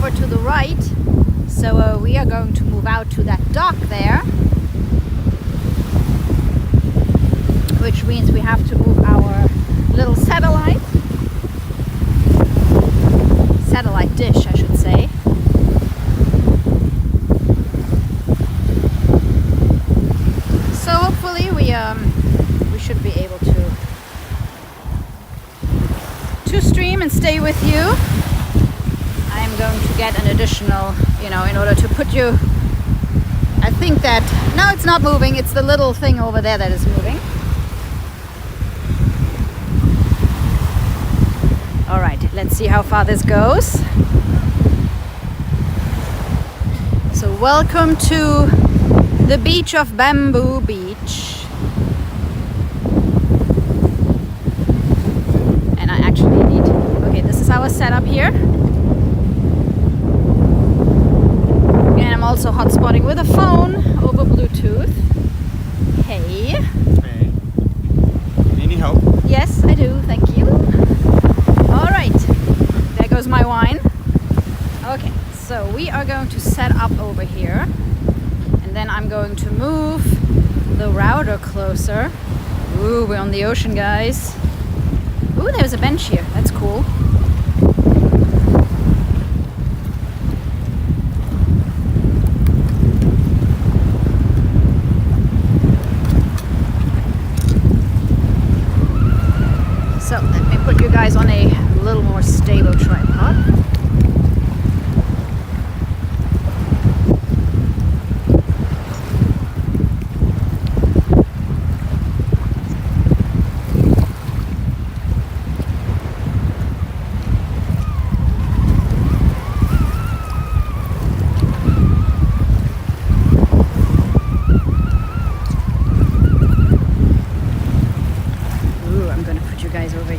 over to the right. So we are going to move out to that dock there, which means we have to move our little satellite dish, I should say. So hopefully we should be able to stream and stay with you. I'm going to get an additional, in order to put you, I think that, no, it's not moving, it's the little thing over there that is moving. All right, let's see how far this goes. So welcome to the beach of Bamboo Beach. And I actually need, okay, this is our setup here. And I'm also hotspotting with a phone over Bluetooth. Hey. Hey. Any help? Yes, I do, thank you. All right, there goes my wine. Okay, so we are going to set up over here, and then I'm going to move the router closer. Ooh, we're on the ocean, guys. Ooh, there's a bench here. That's cool. So let me put you guys on a little more stable tripod.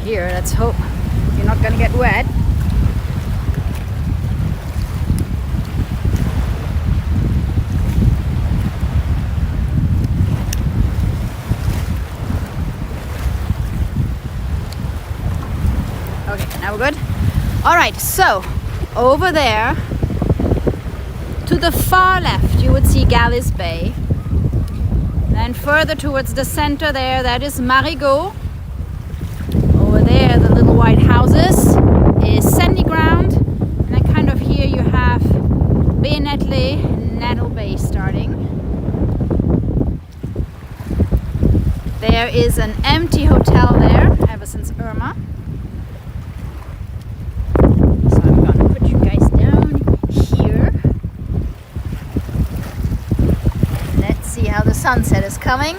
Here, let's hope you're not gonna get wet. Okay, now we're good. All right, so over there to the far left you would see Gallis Bay, and further towards the center there, that is Marigot. Over there, the little white houses, is sandy ground, and then kind of here you have Nettle Bay starting. There is an empty hotel there ever since Irma. So I'm gonna put you guys down here. Let's see how the sunset is coming.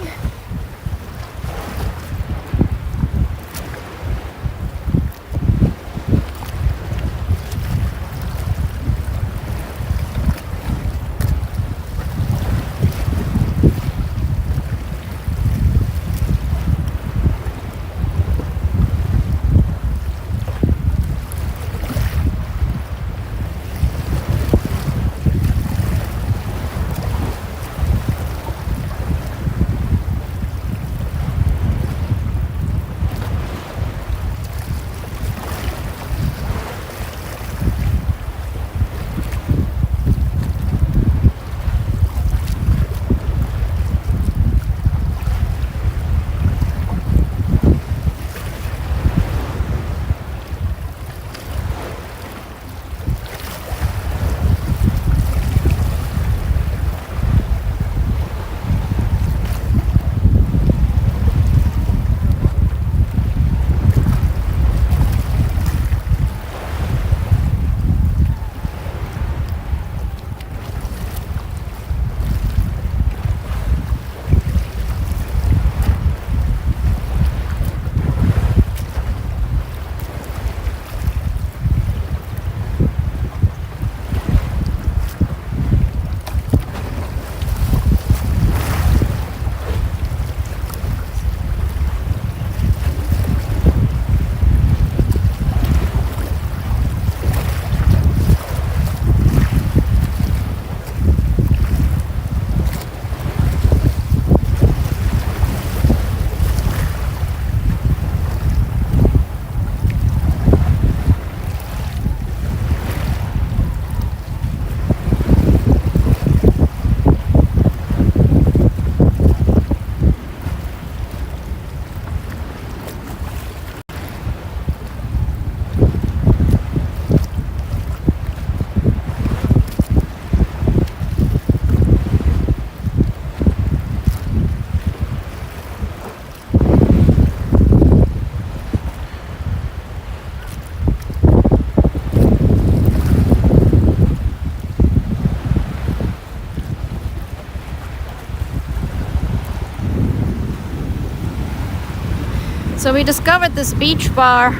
So we discovered this beach bar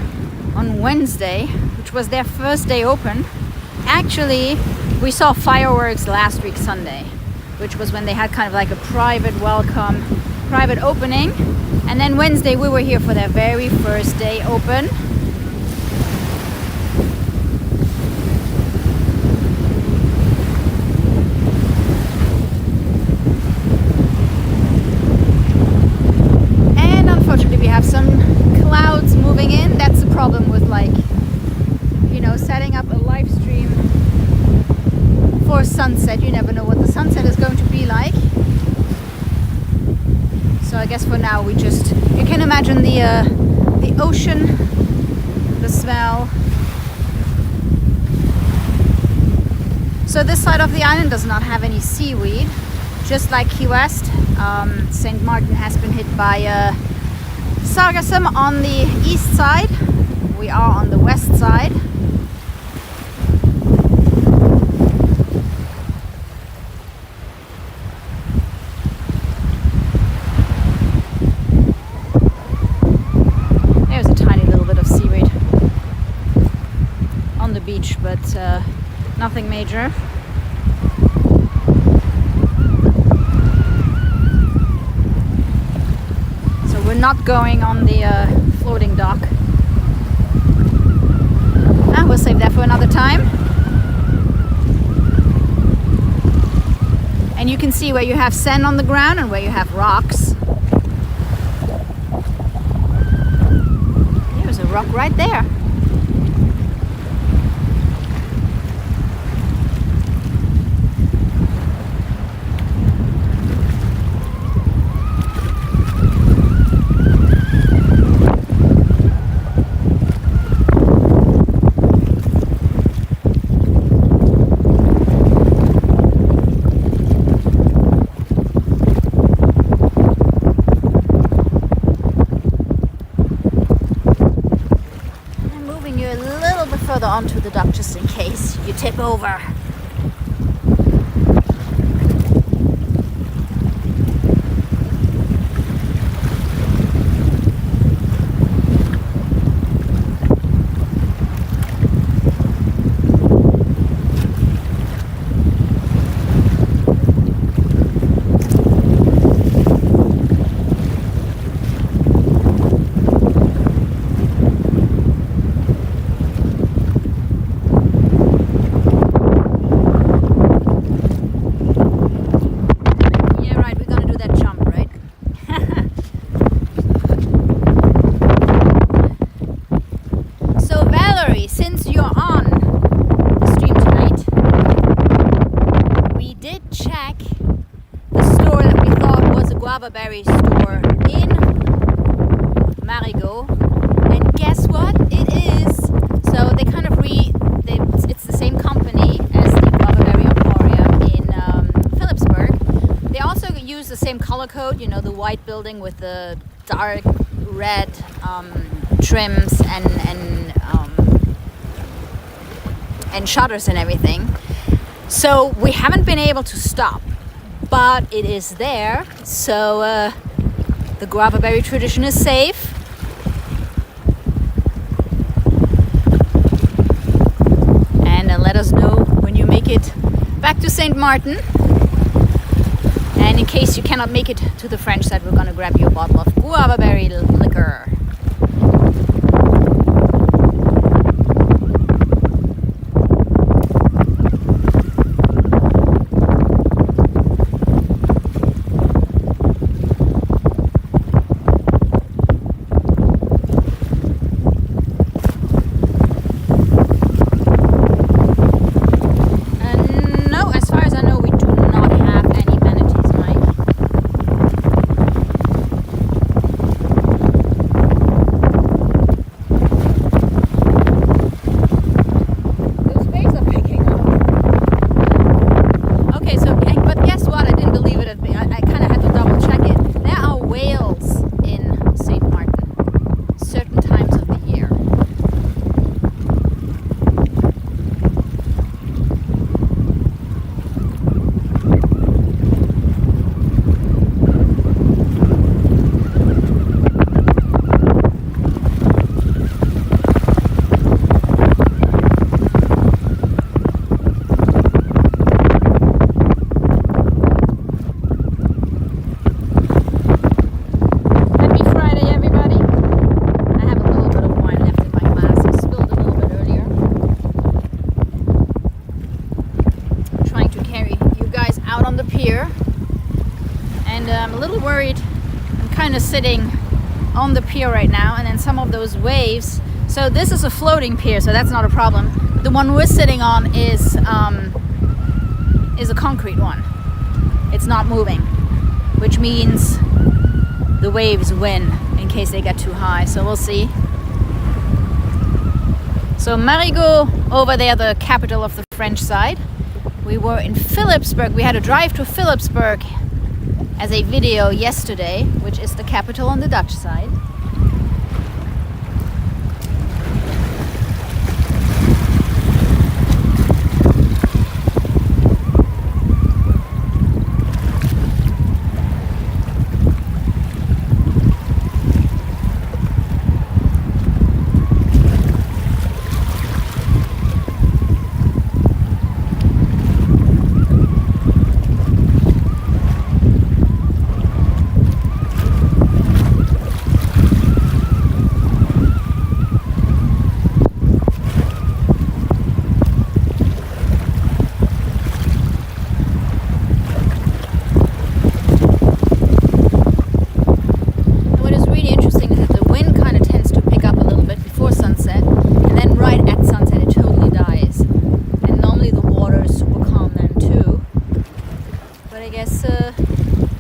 on Wednesday, which was their first day open. Actually, we saw fireworks last week Sunday, which was when they had kind of like a private welcome, private opening. And then Wednesday we were here for their very first day open. And unfortunately we have some clouds moving in. That's the problem with, like, you know, setting up a live stream for sunset. You never know what the sunset is going to be like. So I guess for now we just, you can imagine the ocean, the smell. So this side of the island does not have any seaweed, just like Key West. St. Martin has been hit by sargassum on the east side. We are on the west side. There's a tiny little bit of seaweed on the beach, but nothing major. So we're not going on the floating dock. We'll save that for another time. And you can see where you have sand on the ground and where you have rocks. There's a rock right there. Further onto the dock just in case you tip over. Berry store in Marigot, and guess what it is? So they kind of it's the same company as the Guava Berry Emporium in Phillipsburg. They also use the same color code, you know, the white building with the dark red trims and shutters and everything. So we haven't been able to stop, but it is there, so the guava berry tradition is safe. And let us know when you make it back to St. Martin. And in case you cannot make it to the French side, we're gonna grab you a bottle of guava berry liquor. kind of sitting on the pier right now, and then some of those waves. So this is a floating pier, so that's not a problem. The one we're sitting on is a concrete one. It's not moving, which means the waves win in case they get too high. So we'll see. So Marigot over there, the capital of the French side. We were in Philipsburg. We had a drive to Philipsburg as a video yesterday, which is the capital on the Dutch side.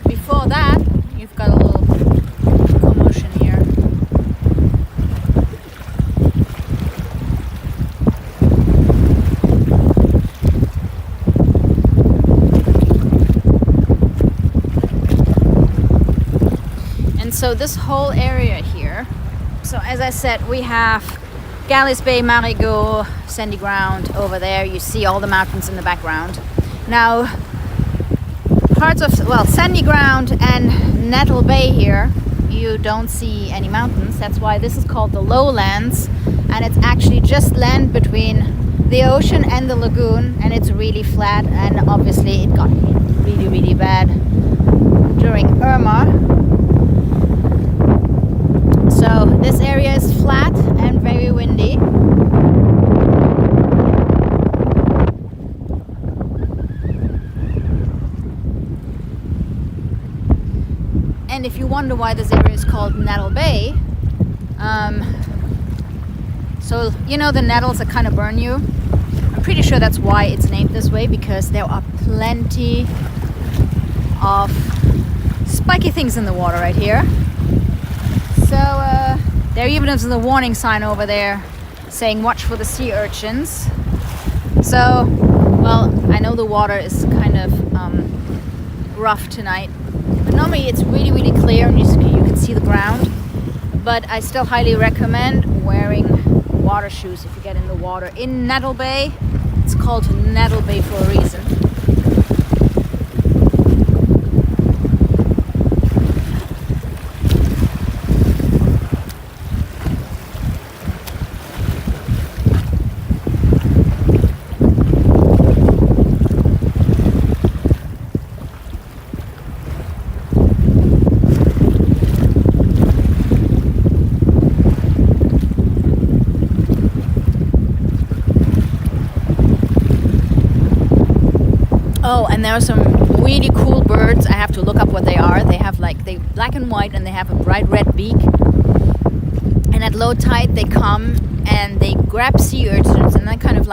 Before that, you've got a little commotion here. And so this whole area here, so as I said, we have Gallis Bay, Marigot, Sandy Ground over there. You see all the mountains in the background. Now, parts of, well, Sandy Ground and Nettle Bay here, you don't see any mountains. That's why this is called the lowlands, and it's actually just land between the ocean and the lagoon, and it's really flat, and obviously it got really, really bad during Irma. So this area is flat and very windy. And if you wonder why this area is called Nettle Bay, so you know the nettles that kind of burn you? I'm pretty sure that's why it's named this way, because there are plenty of spiky things in the water right here. So there even is a warning sign over there saying watch for the sea urchins. So, well, I know the water is kind of rough tonight. But normally it's really, really clear and you can see the ground. But I still highly recommend wearing water shoes if you get in the water. In Nettle Bay, it's called Nettle Bay for a reason. Oh, and there are some really cool birds. I have to look up what they are. They have they black and white, and they have a bright red beak. And at low tide, they come and they grab sea urchins and then kind of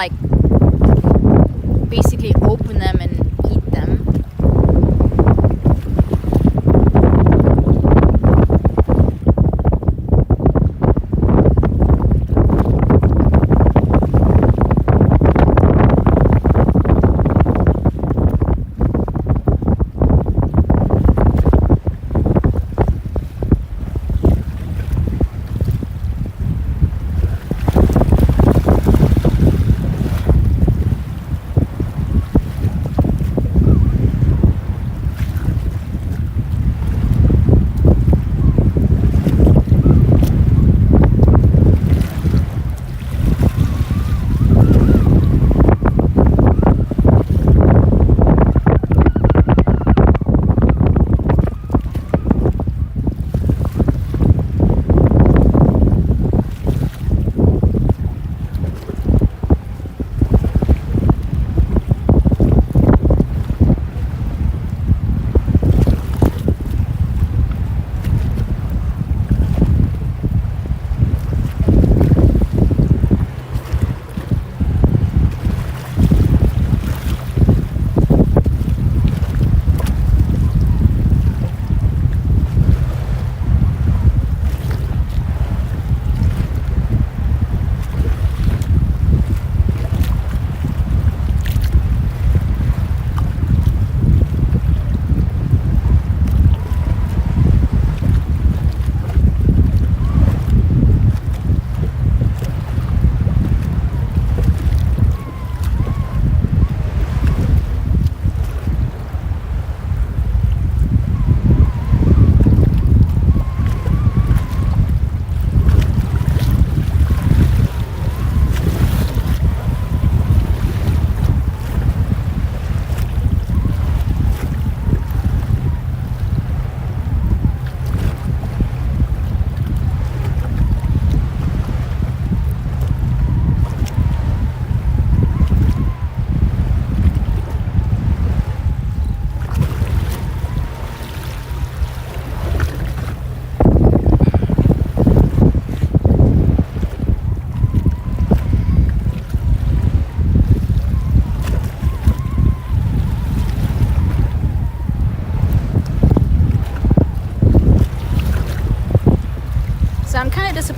basically open them and eat them.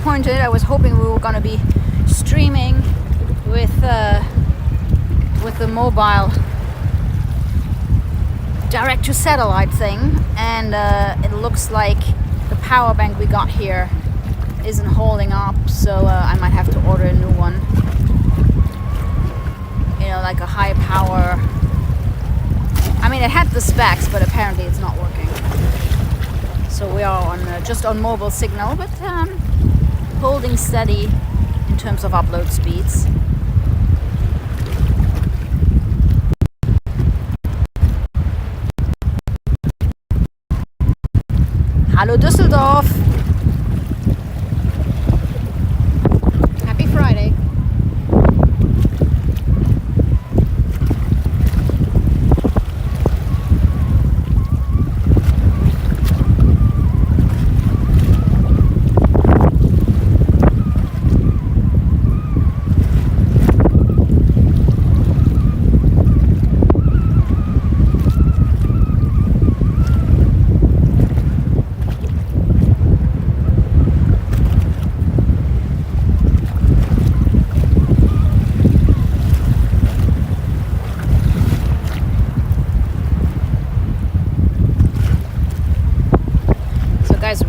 disappointed. I was hoping we were going to be streaming with the mobile direct to satellite thing, and it looks like the power bank we got here isn't holding up, so I might have to order a new one. You know, like a high power. I mean, it had the specs, but apparently it's not working. So we are on just on mobile signal, but holding steady in terms of upload speeds. Hallo Düsseldorf! Happy Friday!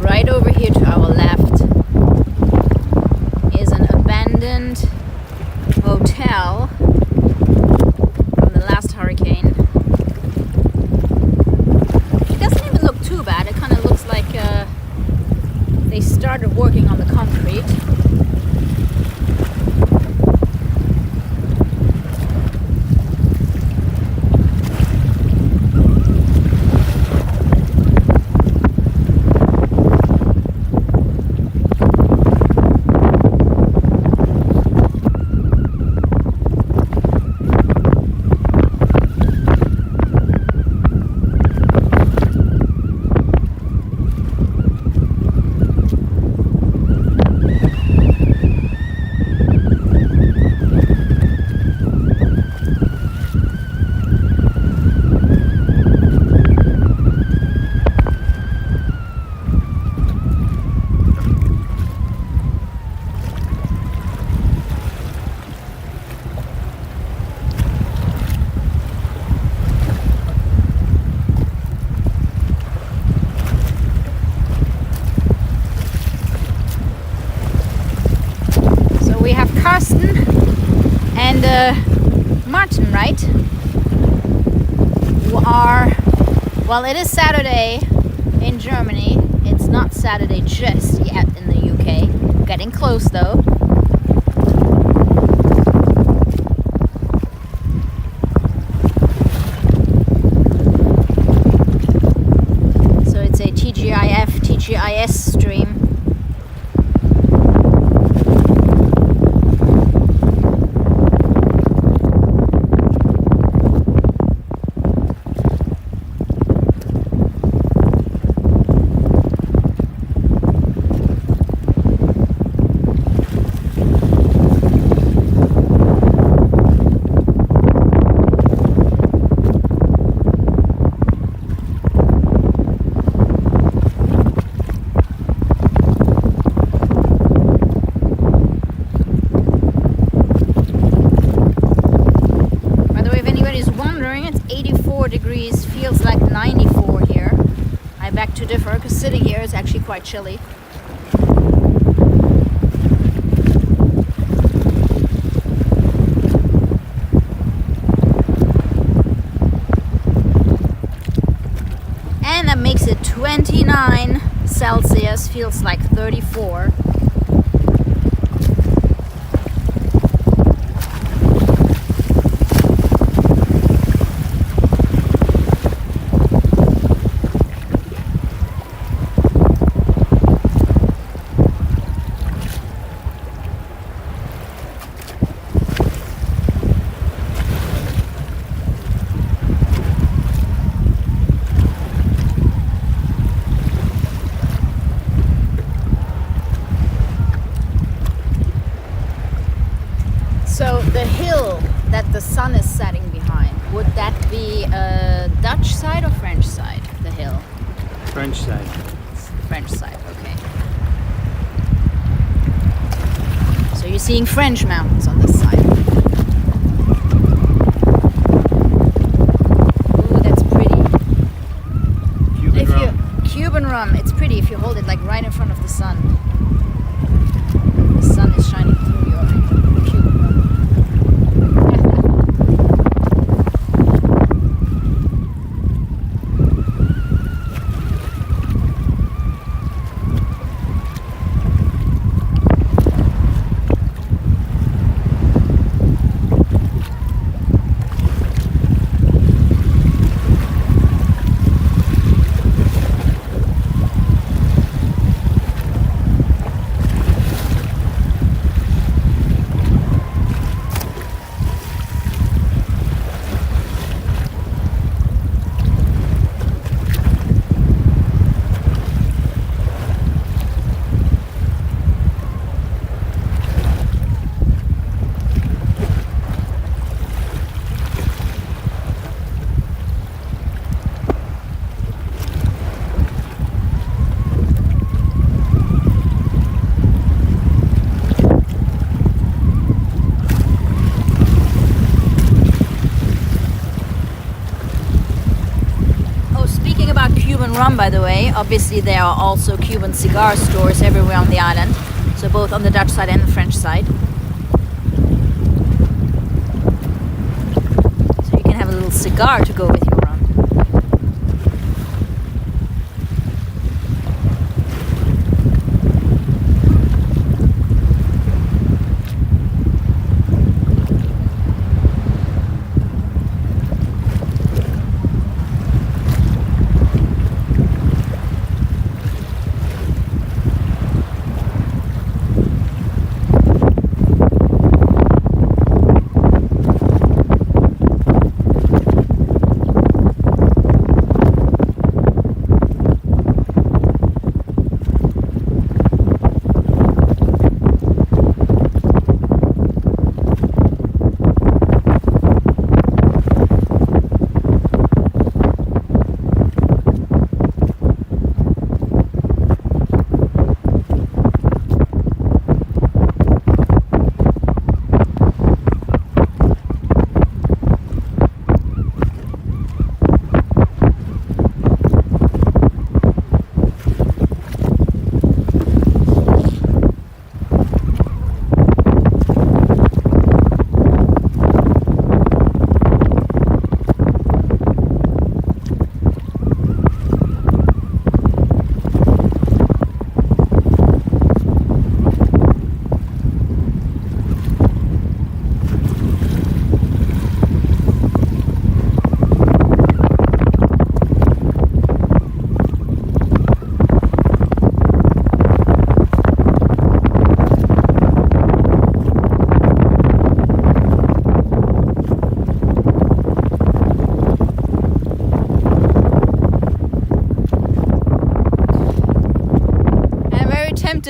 Right over here to our left is an abandoned hotel from the last hurricane. It doesn't even look too bad. It kind of looks like they started working on the concrete. Carsten and Martin, right? Well, it is Saturday in Germany. It's not Saturday just yet in the UK. Getting close though. So it's a TGIF, TGIS stream. Degrees, feels like 94 here. I beg to differ because sitting here is actually quite chilly. And that makes it 29 Celsius, feels like 34. So the hill that the sun is setting behind, would that be Dutch side or French side, the hill? French side. French side, okay. So you're seeing French mountains on this side. Ooh, that's pretty. Cuban rum, it's pretty if you hold it like right in front of the sun. The sun is shining through your Cuban rum. Rum, by the way, obviously there are also Cuban cigar stores everywhere on the island, so both on the Dutch side and the French side. So you can have a little cigar to go with your rum.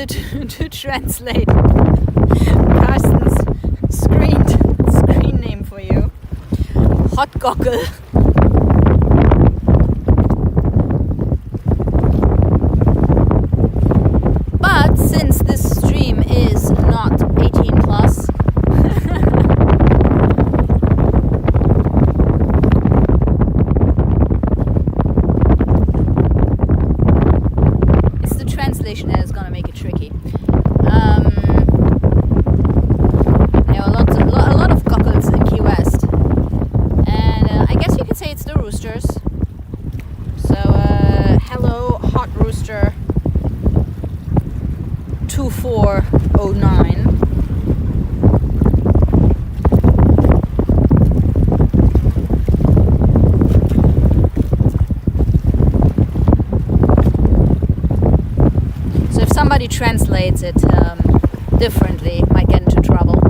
To translate Carsten's screen name for you. Hot goggle. But since this stream is not 18 plus, it's the translation that is going to make it tricky. There are a lot of cockles in Key West, and I guess you could say it's the roosters. So hello, hot rooster 2409. So if somebody translates it differently, might get into trouble.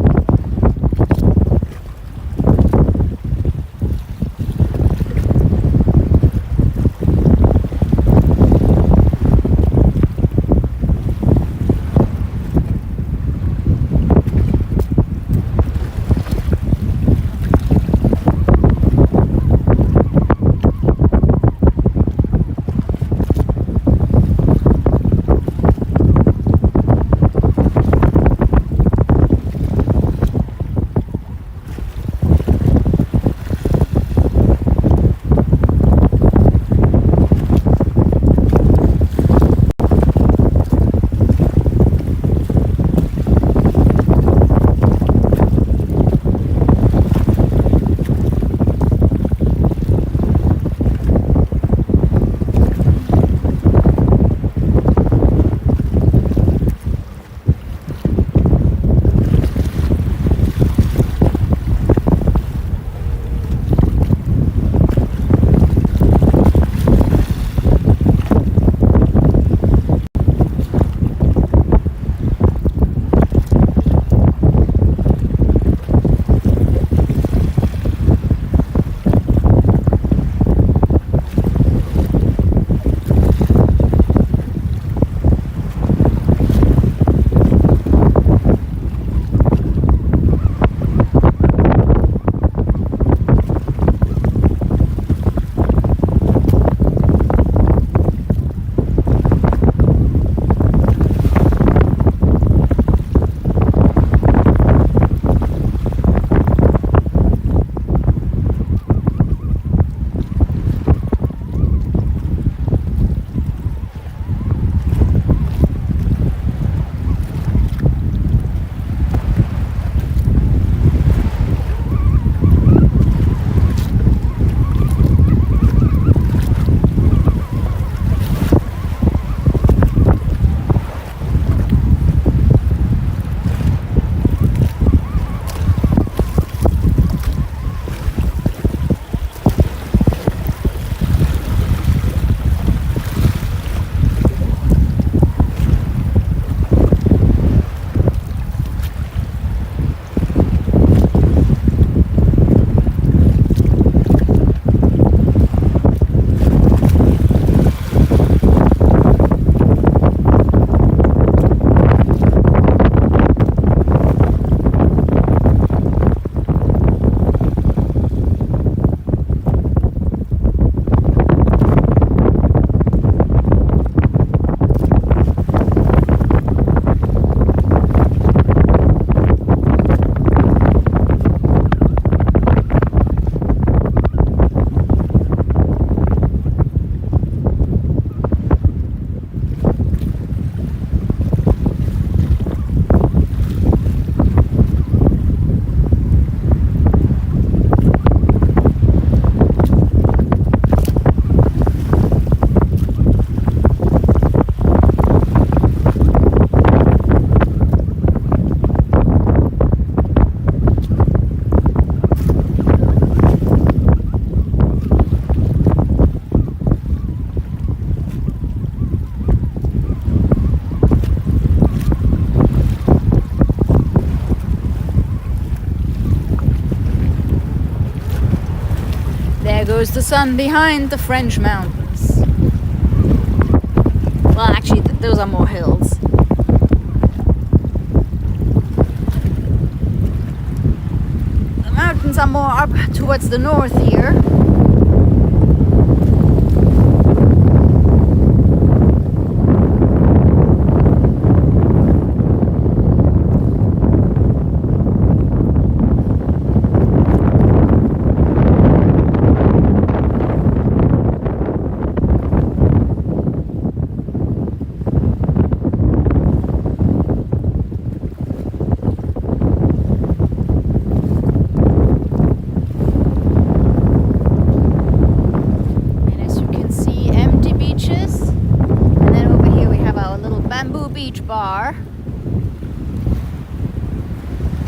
There goes the sun behind the French mountains. Well, actually, those are more hills. The mountains are more up towards the north here. Beach bar,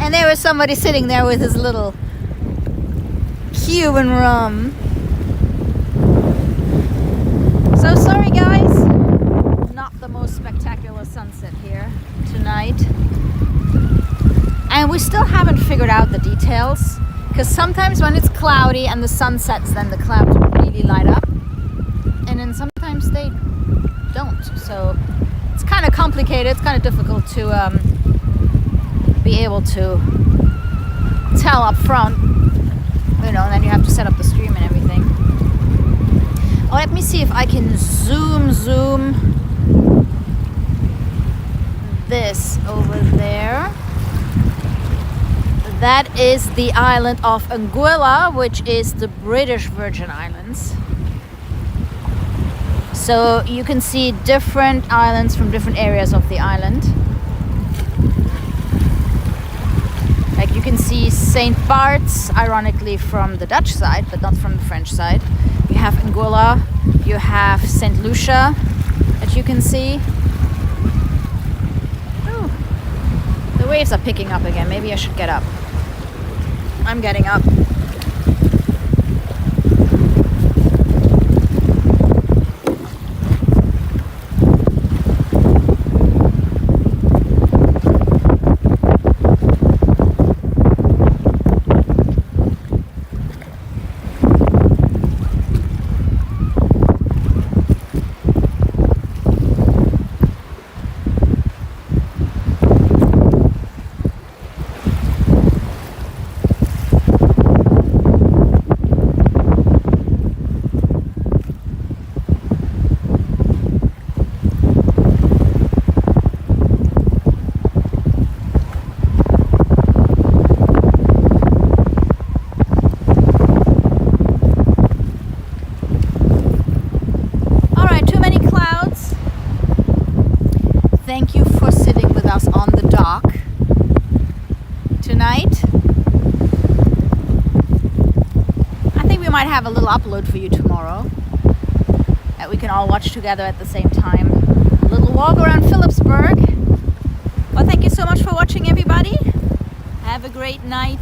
and there was somebody sitting there with his little Cuban rum. So sorry guys, not the most spectacular sunset here tonight, and we still haven't figured out the details, because sometimes when it's cloudy and the sun sets, then the clouds really light up, and then sometimes they don't. So it's kind of complicated. It's kind of difficult to be able to tell up front, you know, and then you have to set up the stream and everything. Oh, let me see if I can zoom this over there. That is the island of Anguilla, which is the British Virgin Islands. So you can see different islands from different areas of the island. Like you can see St. Bart's, ironically from the Dutch side, but not from the French side. You have Anguilla, you have St. Lucia, that you can see. Ooh, the waves are picking up again. Maybe I should get up. I'm getting up. Thank you for sitting with us on the dock tonight. I think we might have a little upload for you tomorrow that we can all watch together at the same time. A little walk around Phillipsburg. Well, thank you so much for watching, everybody. Have a great night.